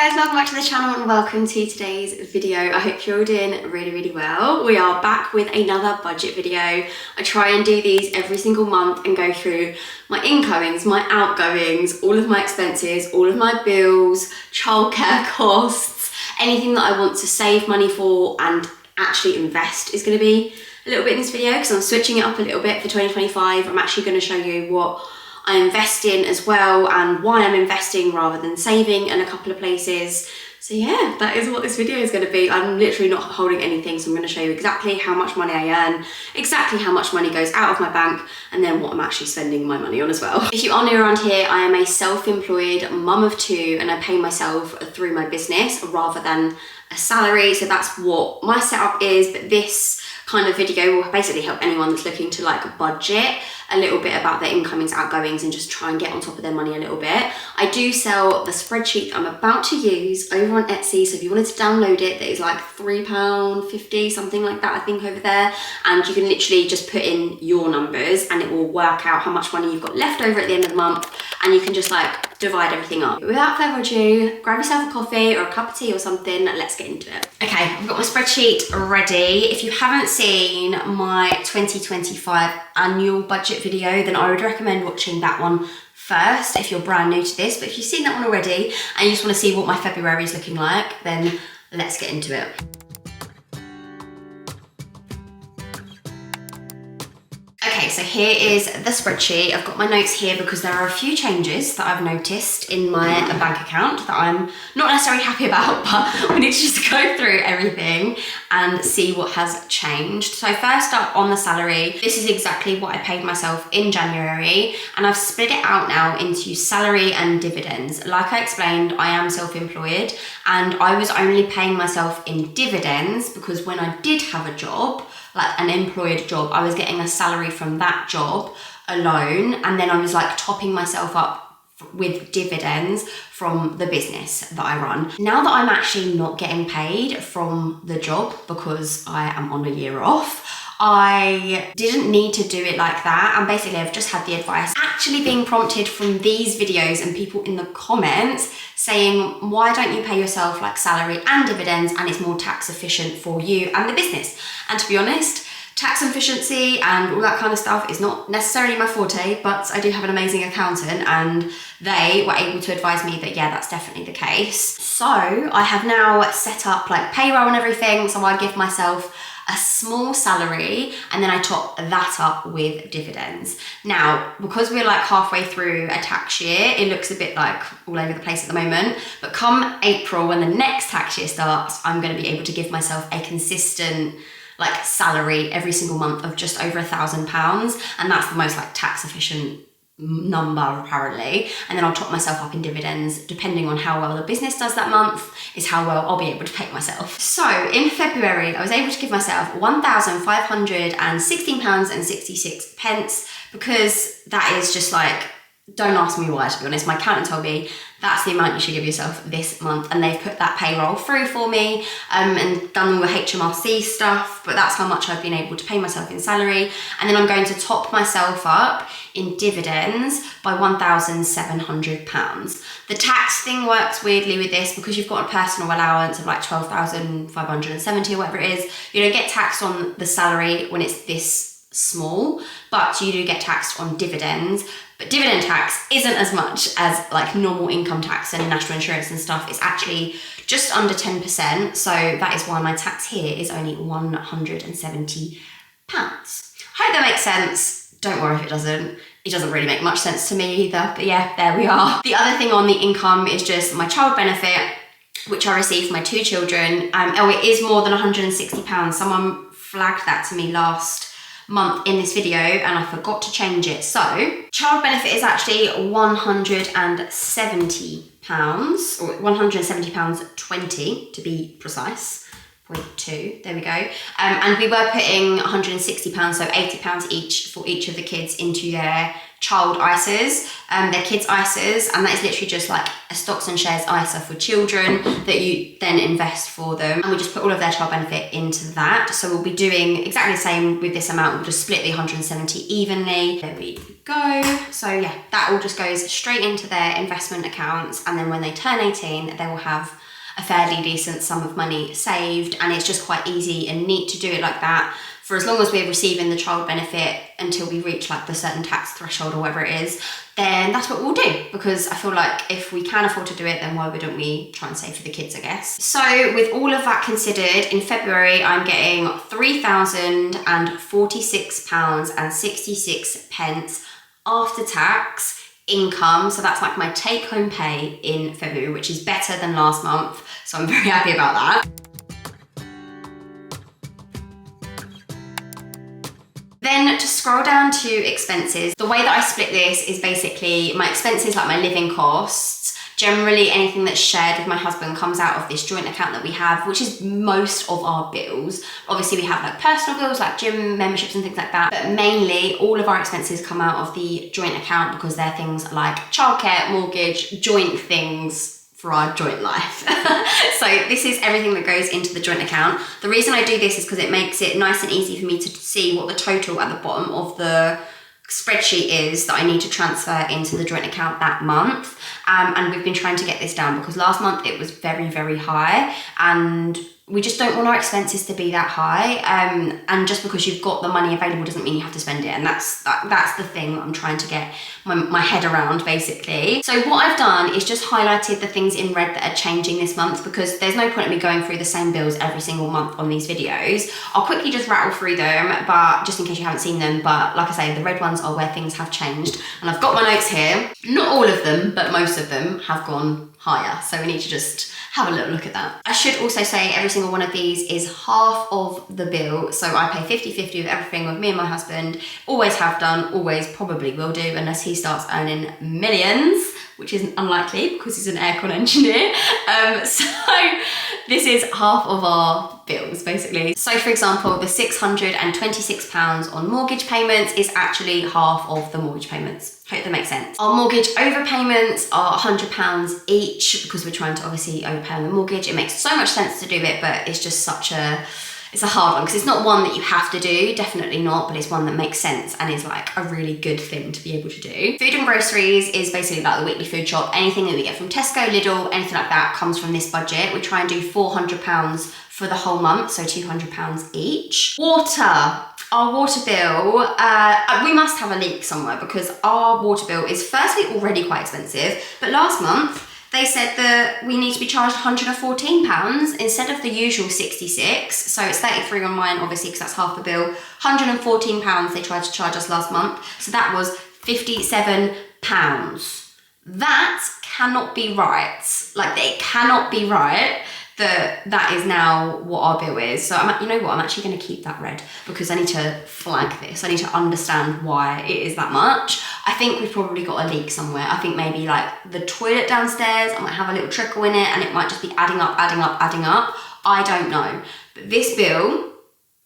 guys, welcome back to the channel and welcome to today's video. I hope you're all doing really well. We are back with another budget video. I try and do these every single month and go through my incomings, my outgoings, all of my expenses, all of my bills, childcare costs, anything that I want to save money for and actually invest is going to be a little bit in this video because I'm switching it up a little bit for 2025. I'm actually going to show you what I invest in as well and why I'm investing rather than saving in a couple of places. So yeah, that is what this video is going to be. I'm literally not holding anything, so I'm going to show you exactly how much money I earn, exactly how much money goes out of my bank, and then what I'm actually spending my money on as well. If you are new around here, I am a self-employed mum of two and I pay myself through my business rather than a salary. So that's what my setup is, but this kind of video will basically help anyone that's looking to like budget a little bit about their incomings, outgoings, and just try and get on top of their money a little bit. I do sell the spreadsheet that I'm about to use over on Etsy, so if you wanted to download it, that is like £3.50, something like that, I think, over there, and you can literally just put in your numbers and it will work out how much money you've got left over at the end of the month, and you can just like divide everything up. But without further ado, grab yourself a coffee or a cup of tea or something, let's get into it. Okay, I've got my spreadsheet ready. If you haven't seen my 2025 annual budget video, then I would recommend watching that one first if you're brand new to this. But if you've seen that one already and you just want to see what my February is looking like, then let's get into it. Okay, so here is the spreadsheet. I've got my notes here because there are a few changes that I've noticed in my bank account that I'm not necessarily happy about, but we need to just go through everything and see what has changed. So first up, on the salary, this is exactly what I paid myself in January, and I've split it out now into salary and dividends. Like I explained, I am self-employed and I was only paying myself in dividends because when I did have a job, like an employed job, I was getting a salary from that job alone, and then I was like topping myself up with dividends from the business that I run. Now that I'm actually not getting paid from the job because I am on a year off, I didn't need to do it like that, and basically I've just had the advice actually being prompted from these videos and people in the comments saying, why don't you pay yourself like salary and dividends and it's more tax efficient for you and the business? And to be honest, tax efficiency and all that kind of stuff is not necessarily my forte, but I do have an amazing accountant and they were able to advise me that yeah, that's definitely the case. So I have now set up like payroll and everything, so I give myself a small salary and then I top that up with dividends. Now, because we're like halfway through a tax year, it looks a bit like all over the place at the moment, but come April, when the next tax year starts, I'm going to be able to give myself a consistent like salary every single month of just over £1,000, and that's the most like tax efficient number apparently, and then I'll top myself up in dividends depending on how well the business does that month is how well I'll be able to pay myself. So in February I was able to give myself £1,516.66 because that is just like, don't ask me why, to be honest. My accountant told me that's the amount you should give yourself this month, and they've put that payroll through for me and done all the HMRC stuff, but that's how much I've been able to pay myself in salary. And then I'm going to top myself up in dividends by £1,700. The tax thing works weirdly with this because you've got a personal allowance of like 12,570 or whatever it is. You don't get taxed on the salary when it's this small, but you do get taxed on dividends. But dividend tax isn't as much as like normal income tax and national insurance and stuff. It's actually just under 10%. So that is why my tax here is only £170. Hope that makes sense. Don't worry if it doesn't. It doesn't really make much sense to me either. But yeah, there we are. The other thing on the income is just my child benefit, which I receive for my two children. Oh, it is more than £160. Someone flagged that to me last month in this video and I forgot to change it. So child benefit is actually £170 or £170.20 to be precise. 0.2, there we go. And we were putting £160, so £80 each for each of the kids into their child ISAs, they're kids ISAs, and that is literally just like a stocks and shares ISA for children that you then invest for them, and we just put all of their child benefit into that. So we'll be doing exactly the same with this amount. We'll just split the 170 evenly. There we go. So yeah, that all just goes straight into their investment accounts, and then when they turn 18, they will have a fairly decent sum of money saved, and it's just quite easy and neat to do it like that for as long as we're receiving the child benefit until we reach like the certain tax threshold or whatever it is. Then that's what we'll do, because I feel like if we can afford to do it, then why wouldn't we try and save for the kids, I guess. So with all of that considered, in February I'm getting £3,046.66 after tax income. So that's like my take home pay in February, which is better than last month. So I'm very happy about that. Then to scroll down to expenses, the way that I split this is basically my expenses, like my living costs. Generally anything that's shared with my husband comes out of this joint account that we have, which is most of our bills. Obviously we have like personal bills like gym memberships and things like that, but mainly all of our expenses come out of the joint account because they're things like childcare, mortgage, joint things for our joint life. So this is everything that goes into the joint account. The reason I do this is because it makes it nice and easy for me to see what the total at the bottom of the spreadsheet is that I need to transfer into the joint account that month. And we've been trying to get this down because last month it was very, very high, and we just don't want our expenses to be that high. And just because you've got the money available doesn't mean you have to spend it. And that's the thing that I'm trying to get my head around, basically. So what I've done is just highlighted the things in red that are changing this month, because there's no point in me going through the same bills every single month on these videos. I'll quickly just rattle through them, but just in case you haven't seen them. But like I say, the red ones are where things have changed. And I've got my notes here. Not all of them, but most of them have gone higher. So we need to just have a little look at that. I should also say every single one of these is half of the bill. So I pay 50-50 of everything with me and my husband. Always have done, always probably will do, unless he starts earning millions, which isn't unlikely because he's an aircon engineer. So this is half of our bills, basically. So for example, the £626 on mortgage payments is actually half of the mortgage payments. Hope that makes sense. Our mortgage overpayments are £100 each because we're trying to obviously overpay on the mortgage. It makes so much sense to do it, but it's just it's a hard one because it's not one that you have to do, definitely not, but it's one that makes sense and is like a really good thing to be able to do. Food and groceries is basically like the weekly food shop. Anything that we get from Tesco, Lidl, anything like that comes from this budget. We try and do £400 for the whole month, so £200 each. Water. Our water bill, we must have a leak somewhere because our water bill is firstly already quite expensive, but last month they said that we need to be charged £114 instead of the usual 66. So it's 33 on mine, obviously, because that's half the bill. £114 they tried to charge us last month. So that was £57. That cannot be right. Like, it cannot be right that is now what our bill is. So you know what, I'm actually going to keep that red because I need to flag this. I need to understand why it is that much. I think we've probably got a leak somewhere. I think maybe like the toilet downstairs, I might have a little trickle in it and it might just be adding up. I don't know. But this bill,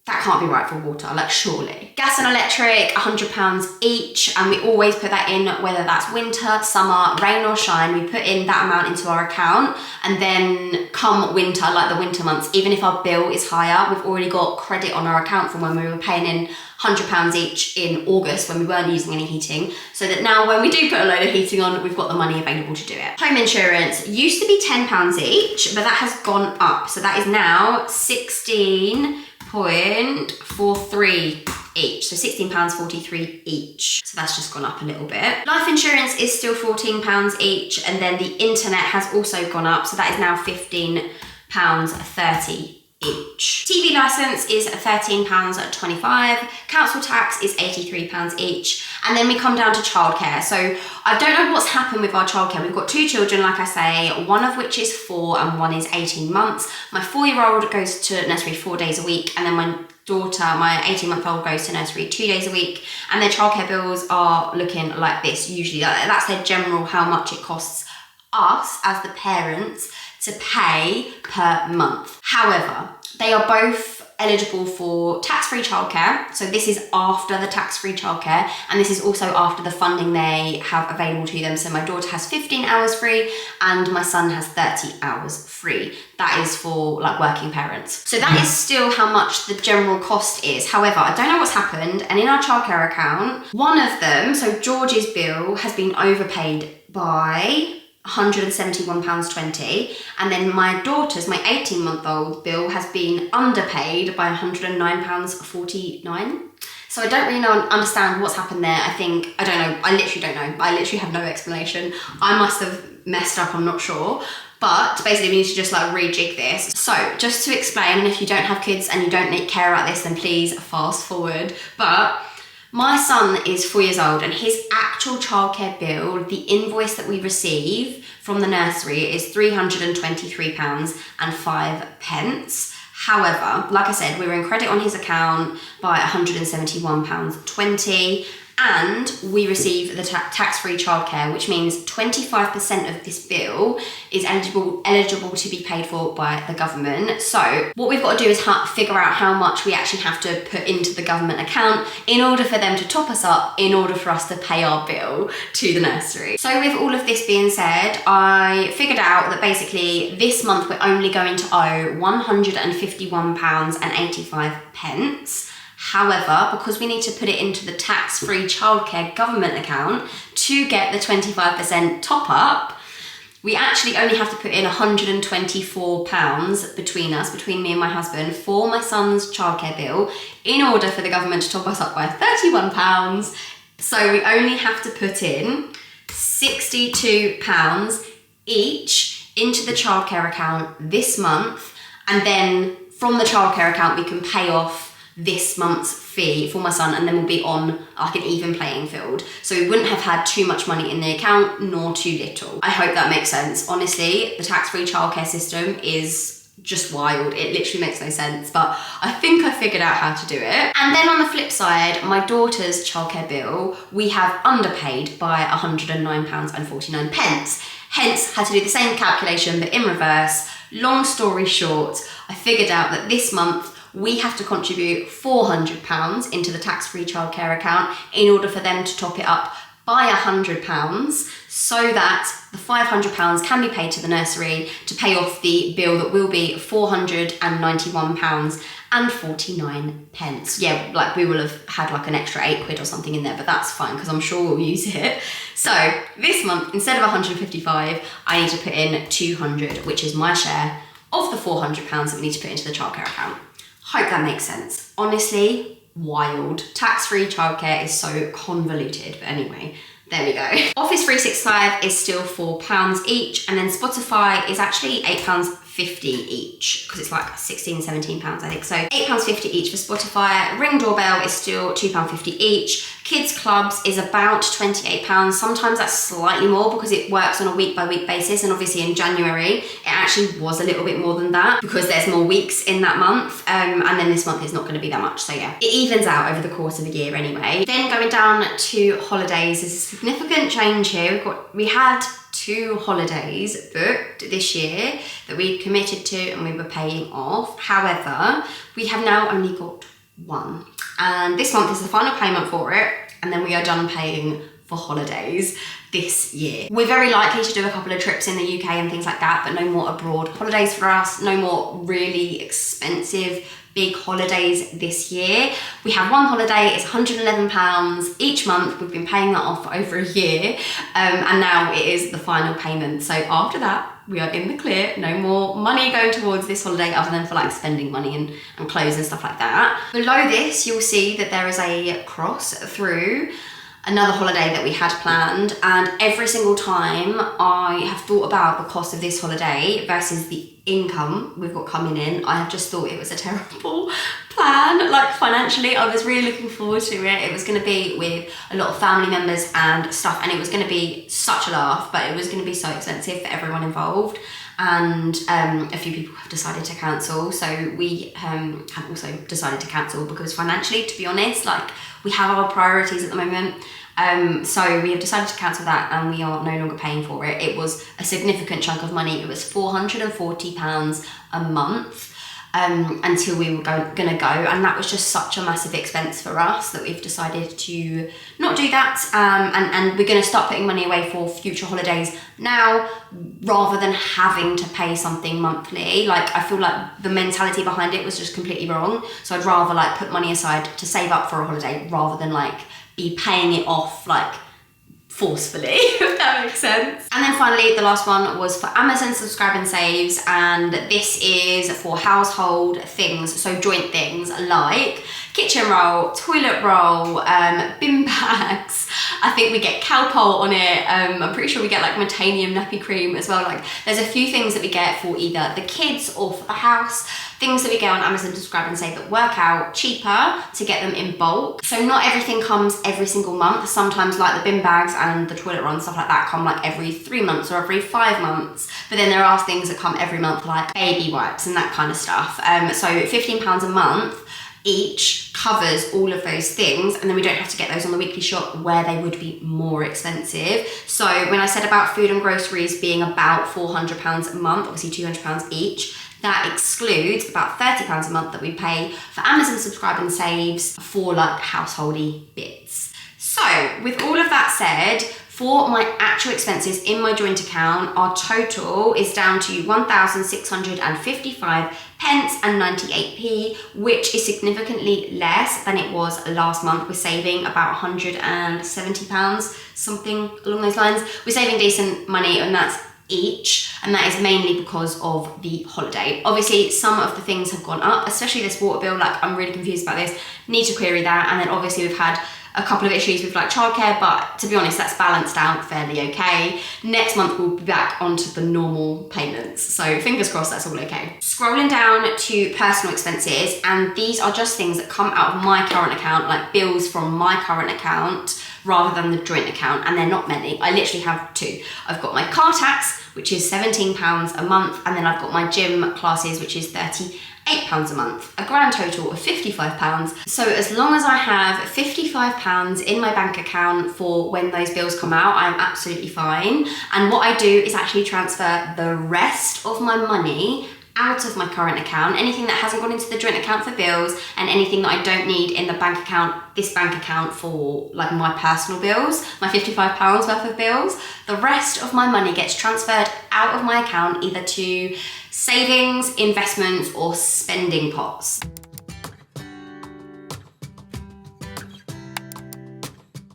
that can't be right for water, like surely. Gas and electric, £100 each, and we always put that in, whether that's winter, summer, rain or shine, we put in that amount into our account, and then come winter, like the winter months, even if our bill is higher, we've already got credit on our account from when we were paying in £100 each in August when we weren't using any heating, so that now when we do put a load of heating on, we've got the money available to do it. Home insurance used to be £10 each, but that has gone up, so that is now £16.43 each, so £16.43 each. So that's just gone up a little bit. Life insurance is still £14 each, and then the internet has also gone up, so that is now £15.30 each. TV licence is £13.25, council tax is £83 each, and then we come down to childcare. So I don't know what's happened with our childcare. We've got two children, like I say, one of which is 4 and one is 18 months. My 4-year-old goes to nursery 4 days a week, and then my daughter, my 18-month-old, goes to nursery 2 days a week, and their childcare bills are looking like this usually. That's their general how much it costs us as the parents to pay per month. However, they are both eligible for tax-free childcare. So this is after the tax-free childcare, and this is also after the funding they have available to them. So my daughter has 15 hours free and my son has 30 hours free. That is for like working parents. So that is still how much the general cost is. However, I don't know what's happened, and in our childcare account, one of them, so George's bill, has been overpaid by £171.20, and then my daughter's, my 18-month-old bill, has been underpaid by £109.49. So I don't really understand what's happened there. I don't know, I literally don't know. I literally have no explanation. I must have messed up, I'm not sure. But basically we need to just like rejig this. So just to explain, and if you don't have kids and you don't care about this, then please fast forward. But my son is 4 years old, and his actual childcare bill, the invoice that we receive from the nursery, is £323.05. However, like I said, we were in credit on his account by £171.20, and we receive the tax-free childcare, which means 25% of this bill is eligible to be paid for by the government. So what we've got to do is figure out how much we actually have to put into the government account in order for them to top us up, in order for us to pay our bill to the nursery. So with all of this being said, I figured out that basically this month we're only going to owe £151.85. However, because we need to put it into the tax-free childcare government account to get the 25% top up, we actually only have to put in £124 between me and my husband for my son's childcare bill in order for the government to top us up by £31. So we only have to put in £62 each into the childcare account this month, and then from the childcare account we can pay off this month's fee for my son, and then we'll be on like an even playing field. So we wouldn't have had too much money in the account nor too little. I hope that makes sense. Honestly, the tax-free childcare system is just wild. It literally makes no sense, but I think I figured out how to do it. And then on the flip side, my daughter's childcare bill, we have underpaid by £109.49. Hence, had to do the same calculation, but in reverse. Long story short, I figured out that this month we have to contribute £400 into the tax-free childcare account in order for them to top it up by £100, so that the £500 can be paid to the nursery to pay off the bill that will be £491.49. Yeah, like we will have had like an extra £8 or something in there, but that's fine because I'm sure we'll use it. So this month, instead of 155, I need to put in 200, which is my share of the £400 that we need to put into the childcare account. Hope that makes sense. Honestly, wild. Tax-free childcare is so convoluted, but anyway, there we go. Office 365 is still £4 each, and then Spotify is actually £8.50 each, because it's like £16-17 I think. So £8.50 each for Spotify. Ring doorbell is still £2.50 each. Kids clubs is about £28. Sometimes that's slightly more because it works on a week-by-week basis, and obviously in January it actually was a little bit more than that because there's more weeks in that month, and then this month is not going to be that much. So yeah, it evens out over the course of a year anyway. Then going down to holidays, there's a significant change here. We had 2 holidays booked this year that we committed to and we were paying off. However, we have now only got 1. And this month is the final payment for it, and then we are done paying for holidays this year. We're very likely to do a couple of trips in the UK and things like that, but no more abroad holidays for us, no more really expensive big holidays this year. We have 1 holiday, it's £111 each month. We've been paying that off for over a year, and now it is the final payment. So after that, we are in the clear. No more money going towards this holiday other than for like spending money and clothes and stuff like that. Below this, you'll see that there is a cross through another holiday that we had planned, and every single time I have thought about the cost of this holiday versus the income we've got coming in, I have just thought it was a terrible plan. Like financially, I was really looking forward to it. It was going to be with a lot of family members and stuff, and it was going to be such a laugh, but it was going to be so expensive for everyone involved. And a few people have decided to cancel, so we have also decided to cancel because financially, to be honest, like we have our priorities at the moment. So we have decided to cancel that, and we are no longer paying for it. It was a significant chunk of money. It was £440 a month. until we were gonna go, and that was just such a massive expense for us that we've decided to not do that, and we're gonna start putting money away for future holidays now, rather than having to pay something monthly. Like, I feel like the mentality behind it was just completely wrong, so I'd rather like put money aside to save up for a holiday rather than like be paying it off like forcefully, if that makes sense. And then finally, the last one was for Amazon Subscribe and Saves, and this is for household things, so joint things like kitchen roll, toilet roll, bin bags. I think we get Calpol on it. I'm pretty sure we get like Metanium nappy cream as well. Like, there's a few things that we get for either the kids or for the house. Things that we get on Amazon Subscribe and Save that work out cheaper to get them in bulk. So not everything comes every single month. Sometimes like the bin bags and the toilet roll and stuff like that come like every 3 months or every 5 months. But then there are things that come every month like baby wipes and that kind of stuff. So £15 a month each covers all of those things, and then we don't have to get those on the weekly shop where they would be more expensive. So when I said about food and groceries being about £400 a month, obviously £200 each, that excludes about £30 a month that we pay for Amazon Subscribe and Saves for like householdy bits. So with all of that said, for my actual expenses in my joint account, our total is down to 1,655 pence and 98p, which is significantly less than it was last month. We're saving about £170, something along those lines. We're saving decent money, and that's each, and that is mainly because of the holiday. Obviously, some of the things have gone up, especially this water bill. Like, I'm really confused about this, need to query that. And then obviously we've had a couple of issues with like childcare, but to be honest, that's balanced out fairly okay. Next month we'll be back onto the normal payments, so fingers crossed that's all okay. Scrolling down to personal expenses, and these are just things that come out of my current account, like bills from my current account rather than the joint account, and they're not many. I literally have 2. I've got my car tax, which is £17 a month, and then I've got my gym classes, which is £38 a month, a grand total of £55. So as long as I have £55 in my bank account for when those bills come out, I'm absolutely fine. And what I do is actually transfer the rest of my money out of my current account, anything that hasn't gone into the joint account for bills, and anything that I don't need in the bank account, this bank account for like my personal bills, my £55 worth of bills. The rest of my money gets transferred out of my account either to savings, investments, or spending pots.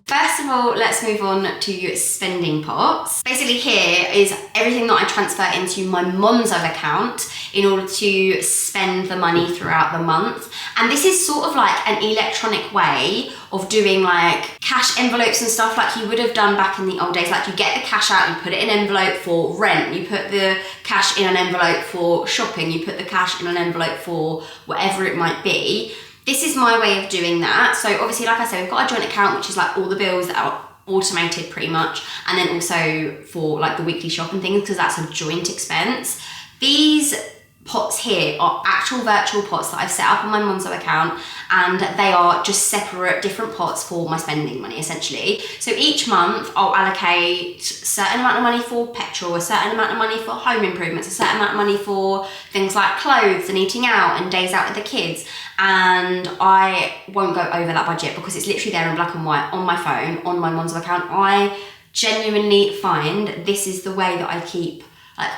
First of all, let's move on to spending pots. Basically here is everything that I transfer into my Monzo account in order to spend the money throughout the month. And this is sort of like an electronic way of doing like cash envelopes and stuff like you would have done back in the old days. Like, you get the cash out, you put it in an envelope for rent, you put the cash in an envelope for shopping, you put the cash in an envelope for whatever it might be. This is my way of doing that. So obviously, like I said, we've got a joint account, which is like all the bills that are automated pretty much. And then also for like the weekly shop and things, because that's a joint expense. These pots here are actual virtual pots that I've set up on my Monzo account, and they are just separate different pots for my spending money essentially. So each month I'll allocate a certain amount of money for petrol, a certain amount of money for home improvements, a certain amount of money for things like clothes and eating out and days out with the kids. And I won't go over that budget because it's literally there in black and white on my phone, on my Monzo account. I genuinely find this is the way that I keep like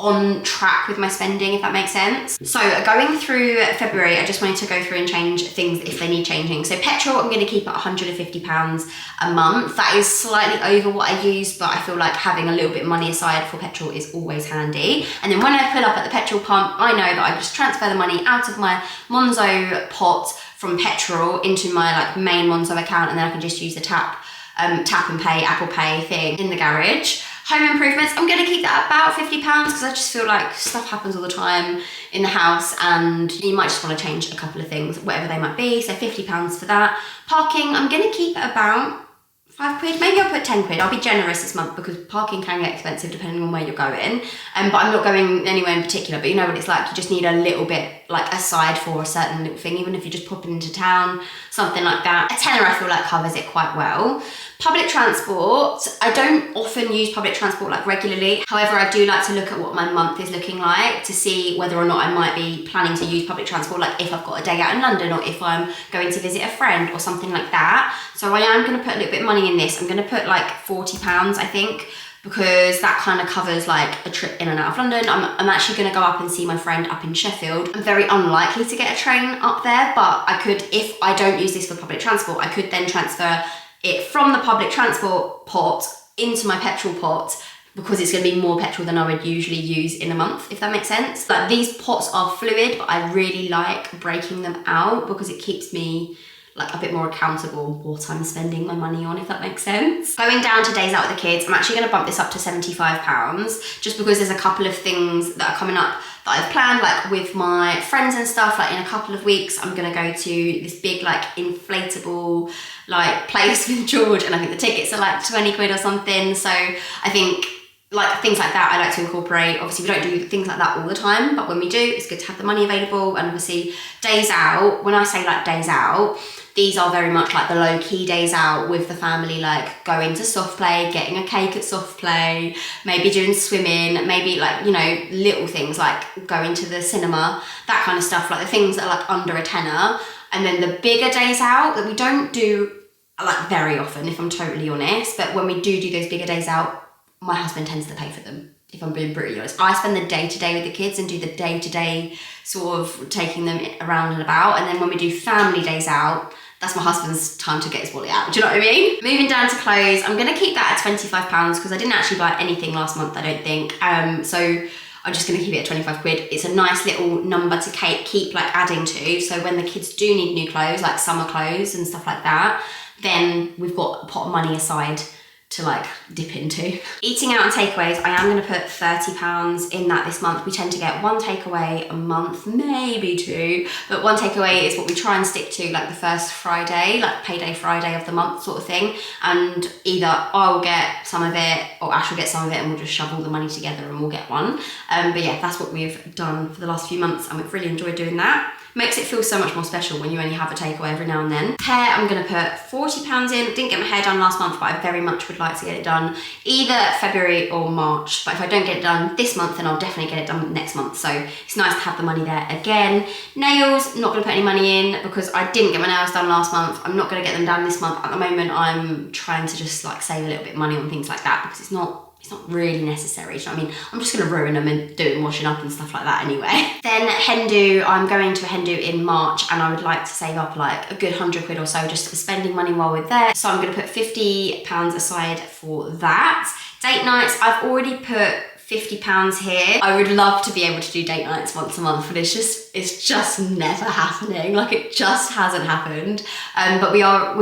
on track with my spending, if that makes sense. So going through February, I just wanted to go through and change things if they need changing. So petrol, I'm going to keep at £150 a month. That is slightly over what I use, but I feel like having a little bit of money aside for petrol is always handy. And then when I pull up at the petrol pump, I know that I just transfer the money out of my Monzo pot from petrol into my like main Monzo account, and then I can just use the tap and pay, Apple Pay thing in the garage. Home improvements, I'm going to keep that about £50 because I just feel like stuff happens all the time in the house and you might just want to change a couple of things, whatever they might be, so £50 for that. Parking, I'm going to keep it about £5, maybe I'll put £10. I'll be generous this month because parking can get expensive depending on where you're going. But I'm not going anywhere in particular, but you know what it's like, you just need a little bit like aside for a certain little thing, even if you're just popping into town, something like that. A tenner I feel like covers it quite well. Public transport, I don't often use public transport like regularly. However, I do like to look at what my month is looking like to see whether or not I might be planning to use public transport, like if I've got a day out in London or if I'm going to visit a friend or something like that. So I am going to put a little bit of money in this. I'm going to put like £40, I think, because that kind of covers like a trip in and out of London. I'm actually going to go up and see my friend up in Sheffield. I'm very unlikely to get a train up there, but I could, if I don't use this for public transport, I could then transfer it from the public transport pot into my petrol pot, because it's going to be more petrol than I would usually use in a month, if that makes sense. Like, these pots are fluid, but I really like breaking them out because it keeps me like a bit more accountable what I'm spending my money on, if that makes sense. Going down to days out with the kids, I'm actually going to bump this up to £75, just because there's a couple of things that are coming up that I've planned, like with my friends and stuff. Like in a couple of weeks, I'm going to go to this big like inflatable like place with George, and I think the tickets are like 20 quid or something. So I think like things like that I like to incorporate. Obviously we don't do things like that all the time, but when we do, it's good to have the money available. And obviously days out, when I say like days out, these are very much like the low-key days out with the family, like going to soft play, getting a cake at soft play, maybe doing swimming, maybe like, you know, little things like going to the cinema, that kind of stuff, like the things that are like under a tenner. And then the bigger days out that we don't do like very often, if I'm totally honest, but when we do those bigger days out, my husband tends to pay for them, if I'm being brutally honest. I spend the day-to-day with the kids and do the day-to-day sort of taking them around and about. And then when we do family days out, that's my husband's time to get his wallet out. Do you know what I mean? Moving down to clothes, I'm going to keep that at £25 because I didn't actually buy anything last month, I don't think. So I'm just going to keep it at 25 quid. It's a nice little number to keep like adding to. So when the kids do need new clothes, like summer clothes and stuff like that, then we've got a pot of money aside to like dip into. Eating out and takeaways, I am going to put £30 in that this month. We tend to get one takeaway a month, maybe two, but one takeaway is what we try and stick to, like the first Friday, like payday Friday of the month sort of thing. And either I'll get some of it or Ash will get some of it, and we'll just shove all the money together and we'll get one. But yeah, that's what we've done for the last few months, and we've really enjoyed doing that. Makes it feel so much more special when you only have a takeaway every now and then. Hair, I'm going to put £40 in. Didn't get my hair done last month, but I very much would like to get it done either February or March. But if I don't get it done this month, then I'll definitely get it done next month. So it's nice to have the money there again. Nails, not going to put any money in because I didn't get my nails done last month. I'm not going to get them done this month. At the moment, I'm trying to just like save a little bit of money on things like that because it's not really necessary. So I mean, I'm just going to ruin them and doing washing up and stuff like that anyway. Then hen do, I'm going to a hen do in March, and I would like to save up like a good 100 quid or so just for spending money while we're there. So I'm going to put £50 aside for that. Date nights, I've already put £50 here. I would love to be able to do date nights once a month, but it's just never happening. Like, it just hasn't happened. But we've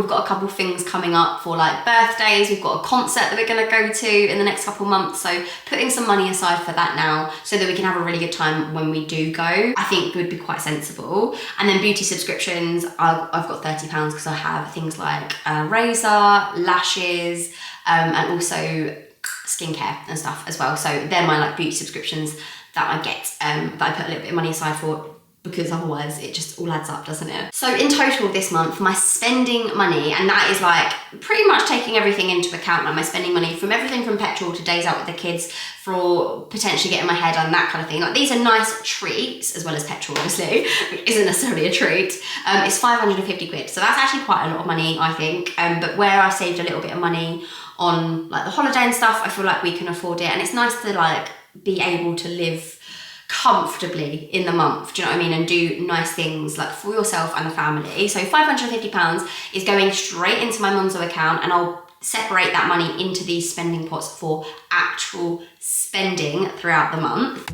got a couple things coming up for like birthdays. We've got a concert that we're gonna go to in the next couple months. So putting some money aside for that now so that we can have a really good time when we do go, I think would be quite sensible. And then beauty subscriptions, I've got £30 because I have things like razor, lashes, and also skincare and stuff as well. So they're my like beauty subscriptions that I get, that I put a little bit of money aside for, because otherwise it just all adds up, doesn't it? So in total this month, my spending money, and that is like pretty much taking everything into account, like my spending money from everything from petrol to days out with the kids, for potentially getting my hair done, that kind of thing. Like, these are nice treats, as well as petrol obviously, which isn't necessarily a treat. It's 550 quid. So that's actually quite a lot of money, I think. But where I saved a little bit of money on like the holiday and stuff, I feel like we can afford it. And it's nice to like be able to live comfortably in the month, do you know what I mean, and do nice things like for yourself and the family. So £550 is going straight into my Monzo account, and I'll separate that money into these spending pots for actual spending throughout the month.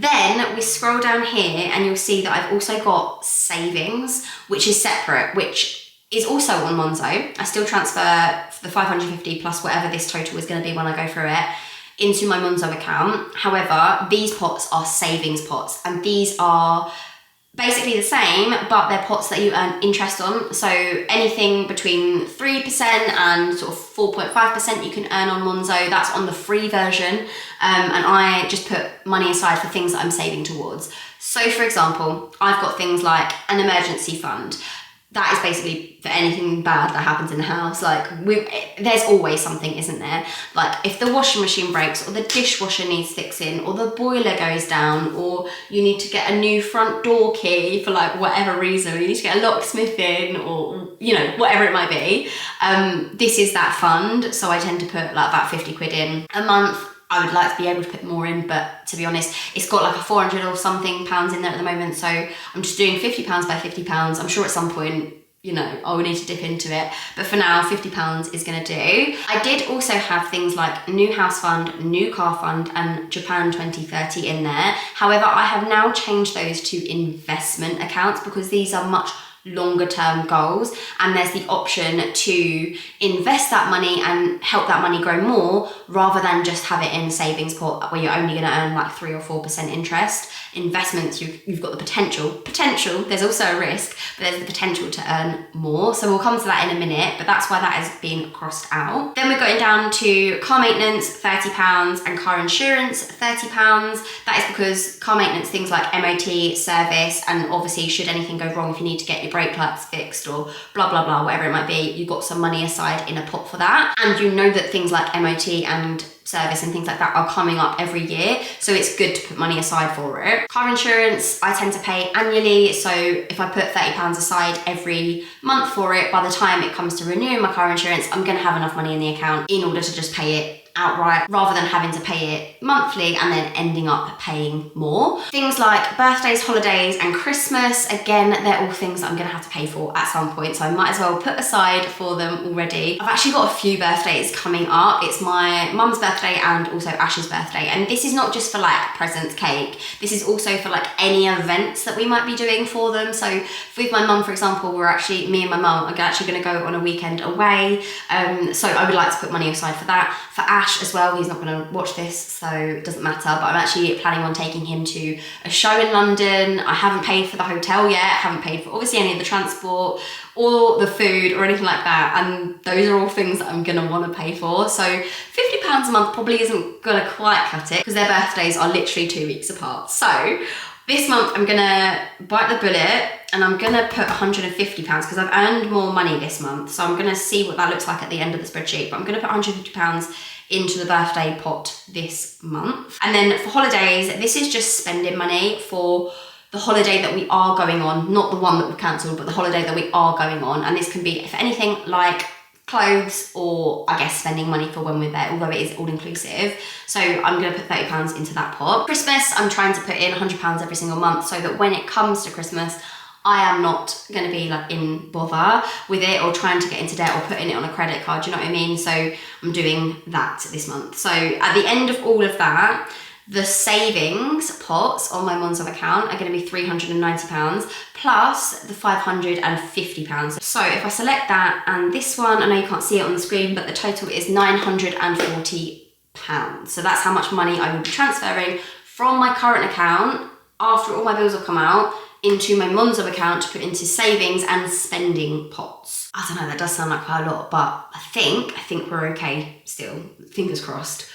Then we scroll down here and you'll see that I've also got savings, which is separate, which is also on Monzo. I still transfer the 550 plus whatever this total is going to be when I go through it into my Monzo account. However, these pots are savings pots, and these are basically the same, but they're pots that you earn interest on. So anything between 3% and sort of 4.5% you can earn on Monzo. That's on the free version. And I just put money aside for things that I'm saving towards. So for example, I've got things like an emergency fund. That is basically for anything bad that happens in the house. Like, there's always something, isn't there? Like, if the washing machine breaks, or the dishwasher needs fixing, or the boiler goes down, or you need to get a new front door key for like whatever reason, or you need to get a locksmith in, or you know, whatever it might be. This is that fund. So I tend to put like about 50 quid in a month. I would like to be able to put more in, but to be honest, it's got like a 400 or something pounds in there at the moment. So I'm just doing £50 by £50. I'm sure at some point, you know, I will need to dip into it. But for now, £50 is gonna do. I did also have things like new house fund, new car fund, and Japan 2030 in there. However, I have now changed those to investment accounts because these are much longer term goals, and there's the option to invest that money and help that money grow more rather than just have it in savings pot where you're only going to earn like 3 or 4% interest. Investments, you've got the potential, there's also a risk, but there's the potential to earn more. So we'll come to that in a minute, but that's why that has been crossed out. Then we're going down to car maintenance, £30, and car insurance, £30. That is because car maintenance, things like MOT, service, and obviously should anything go wrong, if you need to get your brake lights fixed or blah, blah, blah, whatever it might be, you've got some money aside in a pot for that. And you know that things like MOT and service and things like that are coming up every year, so it's good to put money aside for it. Car insurance, I tend to pay annually, so if I put £30 aside every month for it, by the time it comes to renewing my car insurance, I'm going to have enough money in the account in order to just pay it outright rather than having to pay it monthly and then ending up paying more. Things like birthdays, holidays, and Christmas, again, they're all things that I'm gonna have to pay for at some point, so I might as well put aside for them already. I've actually got a few birthdays coming up. It's my mum's birthday and also Ash's birthday, and this is not just for like presents, cake, this is also for like any events that we might be doing for them. So with my mum, for example, me and my mum are actually gonna go on a weekend away, so I would like to put money aside for that. For Ash as well, he's not going to watch this, so it doesn't matter, but I'm actually planning on taking him to a show in London. I haven't paid for the hotel yet, haven't paid for obviously any of the transport or the food or anything like that, and those are all things that I'm going to want to pay for. So £50 a month probably isn't going to quite cut it because their birthdays are literally 2 weeks apart. So this month I'm gonna bite the bullet and I'm gonna put £150 because I've earned more money this month. So I'm gonna see what that looks like at the end of the spreadsheet, but I'm gonna put £150 into the birthday pot this month. And then for holidays, this is just spending money for the holiday that we are going on, not the one that we've cancelled, but the holiday that we are going on. And this can be for anything like clothes or I guess spending money for when we're there, although it is all inclusive. So I'm going to put £30 into that pot. Christmas, I'm trying to put in £100 every single month so that when it comes to Christmas, I am not going to be like in bother with it or trying to get into debt or putting it on a credit card, do you know what I mean? So I'm doing that this month. So at the end of all of that, the savings pots on my Monzo account are going to be £390 plus the £550. So if I select that and this one, I know you can't see it on the screen, but the total is £940. So that's how much money I will be transferring from my current account after all my bills have come out into my Monzo account to put into savings and spending pots. I don't know, that does sound like quite a lot, but I think we're okay still. Fingers crossed.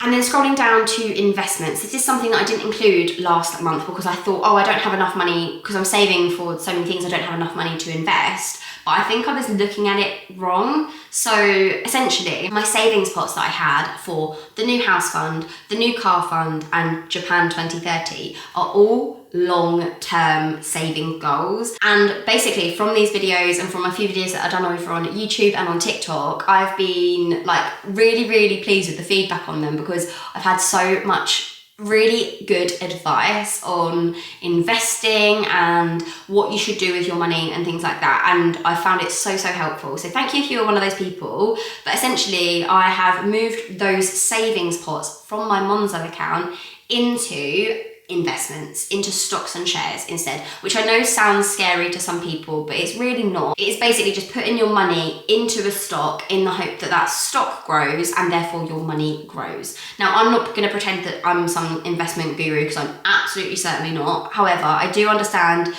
And then scrolling down to investments, this is something that I didn't include last month because I thought, oh, I don't have enough money because I'm saving for so many things, I don't have enough money to invest. But I think I was looking at it wrong. So essentially, my savings pots that I had for the new house fund, the new car fund, and Japan 2030 are all long-term saving goals. And basically from these videos and from a few videos that I've done over on YouTube and on TikTok, I've been like really, really pleased with the feedback on them because I've had so much really good advice on investing and what you should do with your money and things like that, and I found it so helpful. So thank you if you're one of those people. But essentially I have moved those savings pots from my Monzo account into investments, into stocks and shares instead, which I know sounds scary to some people, but it's really not. It's basically just putting your money into a stock in the hope that that stock grows and therefore your money grows. Now, I'm not going to pretend that I'm some investment guru because I'm absolutely certainly not. However, I do understand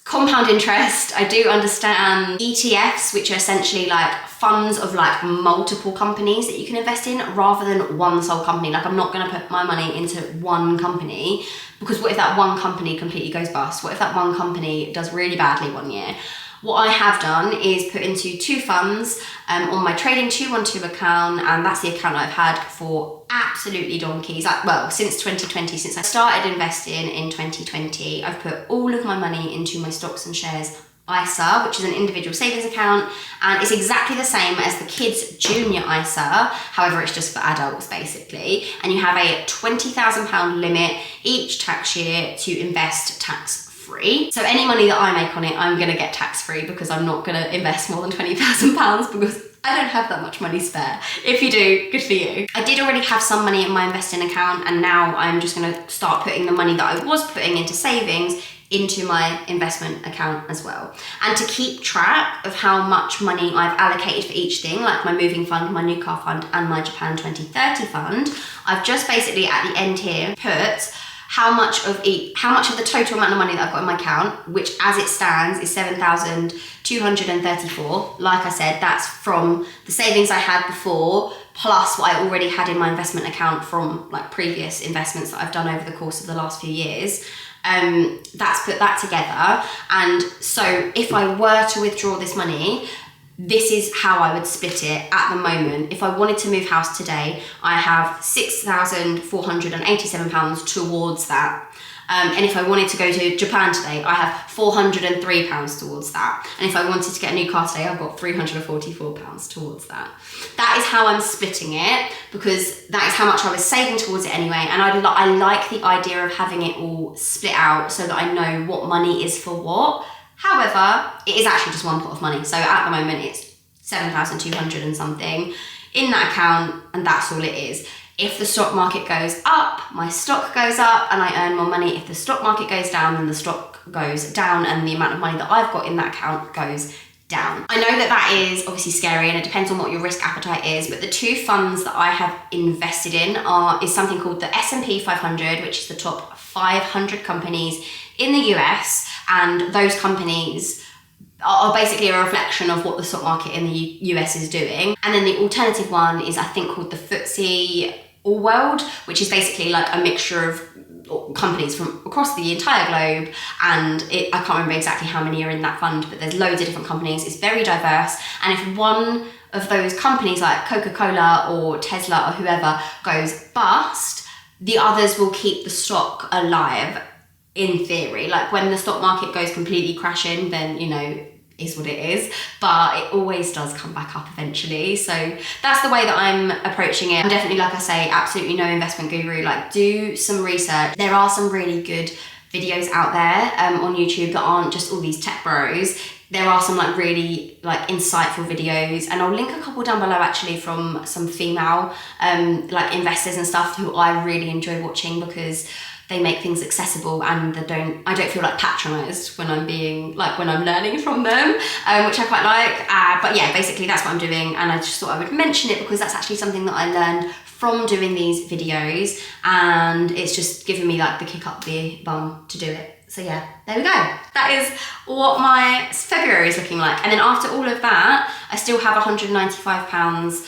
compound interest. I do understand ETFs, which are essentially like funds of like multiple companies that you can invest in rather than one sole company. Like, I'm not going to put my money into one company, because what if that one company completely goes bust? What if that one company does really badly one year? What I have done is put into 2 funds on my Trading 212 account, and that's the account I've had for absolutely donkeys. Well, since 2020, since I started investing in 2020, I've put all of my money into my stocks and shares ISA, which is an individual savings account, and it's exactly the same as the kids' junior ISA. However, it's just for adults basically, and you have a £20,000 limit each tax year to invest tax-free. So any money that I make on it, I'm going to get tax-free, because I'm not going to invest more than £20,000 because I don't have that much money spare. If you do, good for you. I did already have some money in my investing account, and now I'm just going to start putting the money that I was putting into savings into my investment account as well. And to keep track of how much money I've allocated for each thing, like my moving fund, my new car fund, and my Japan 2030 fund, I've just basically at the end here put how much of the total amount of money that I've got in my account, which as it stands is 7,234. Like I said, that's from the savings I had before, plus what I already had in my investment account from like previous investments that I've done over the course of the last few years. That's put that together. And so if I were to withdraw this money, this is how I would split it at the moment. If I wanted to move house today, I have £6,487 towards that. And if I wanted to go to Japan today, I have £403 towards that. And if I wanted to get a new car today, I've got £344 towards that. That is how I'm splitting it, because that is how much I was saving towards it anyway. And I like the idea of having it all split out so that I know what money is for what. However, it is actually just one pot of money. So at the moment, it's 7,200 and something in that account, and that's all it is. If the stock market goes up, my stock goes up and I earn more money. If the stock market goes down, then the stock goes down and the amount of money that I've got in that account goes down. I know that that is obviously scary, and it depends on what your risk appetite is, but the 2 funds that I have invested in is something called the S&P 500, which is the top 500 companies in the US, and those companies are basically a reflection of what the stock market in the US is doing. And then the alternative one is, I think, called the FTSE All World, which is basically like a mixture of companies from across the entire globe, and I can't remember exactly how many are in that fund, but there's loads of different companies. It's very diverse, and if one of those companies like Coca-Cola or Tesla or whoever goes bust, the others will keep the stock alive in theory. Like when the stock market goes completely crashing, then, you know, is what it is, but it always does come back up eventually. So that's the way that I'm approaching it. I'm definitely, like I say, absolutely no investment guru. Like, do some research. There are some really good videos out there on YouTube that aren't just all these tech bros. There are some like really like insightful videos, and I'll link a couple down below actually from some female like investors and stuff who I really enjoy watching, because they make things accessible, and I don't feel like patronised when I'm learning from them, which I quite like. But yeah, basically that's what I'm doing, and I just thought I would mention it because that's actually something that I learned from doing these videos, and it's just given me like the kick up the bum to do it. So yeah, there we go. That is what my February is looking like. And then after all of that, I still have £195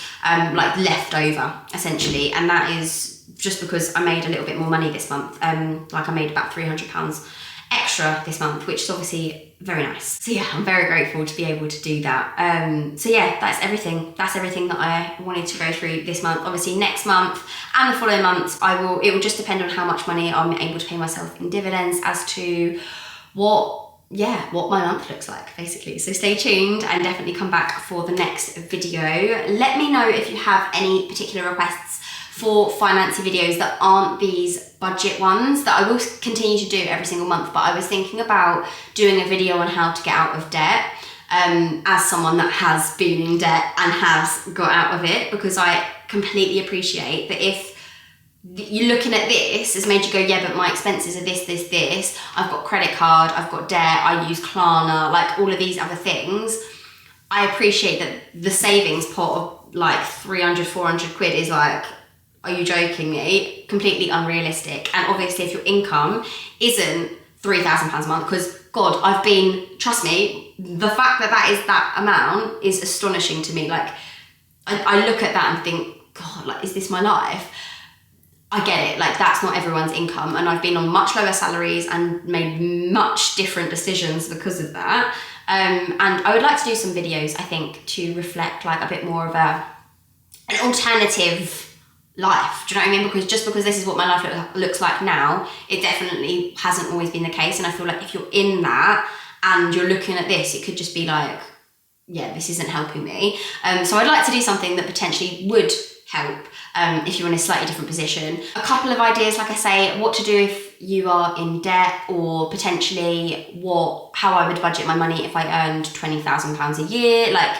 like left over essentially, and that is just because I made a little bit more money this month. Like I made about £300 extra this month, which is obviously very nice. So yeah, I'm very grateful to be able to do that. So yeah, that's everything. That's everything that I wanted to go through this month. Obviously next month and the following months, it will just depend on how much money I'm able to pay myself in dividends as to what my month looks like, basically. So stay tuned and definitely come back for the next video. Let me know if you have any particular requests for financy videos that aren't these budget ones that I will continue to do every single month, but I was thinking about doing a video on how to get out of debt as someone that has been in debt and has got out of it, because I completely appreciate that if you're looking at this has made you go, yeah, but my expenses are this. I've got credit card, I've got debt, I use Klarna, like all of these other things. I appreciate that the savings pot of like 300, 400 quid is like, are you joking me? Completely unrealistic. And obviously if your income isn't £3,000 a month, because God, trust me, the fact that is that amount is astonishing to me. Like, I look at that and think, God, like, is this my life? I get it, like that's not everyone's income, and I've been on much lower salaries and made much different decisions because of that. And I would like to do some videos, I think, to reflect like a bit more of an alternative life. Do you know what I mean? Because just because this is what my life looks like now, it definitely hasn't always been the case. And I feel like if you're in that and you're looking at this, it could just be like, yeah, this isn't helping me. So I'd like to do something that potentially would help if you're in a slightly different position. A couple of ideas, like I say, what to do if you are in debt, or potentially how I would budget my money if I earned £20,000 a year, like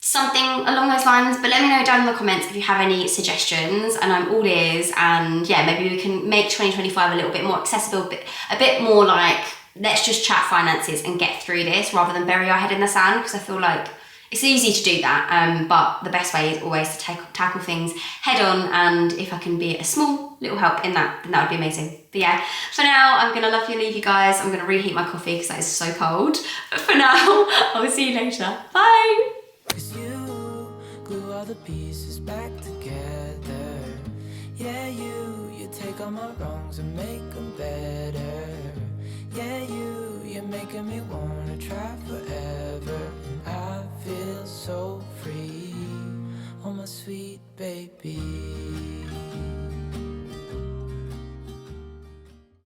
something along those lines. But let me know down in the comments if you have any suggestions, and I'm all ears. And yeah, maybe we can make 2025 a little bit more accessible, a bit more like, let's just chat finances and get through this rather than bury our head in the sand, because I feel like it's easy to do that, but the best way is always to tackle things head on, and if I can be a small little help in that, then that would be amazing. But yeah, for now, I'm gonna love you and leave you guys. I'm gonna reheat my coffee because that is so cold. But for now, I'll see you later. Bye! 'Cause you glue all the pieces back together. Yeah, you take all my wrongs and make them better. Yeah, you're making me wanna try forever. And I feel so free, oh my sweet baby.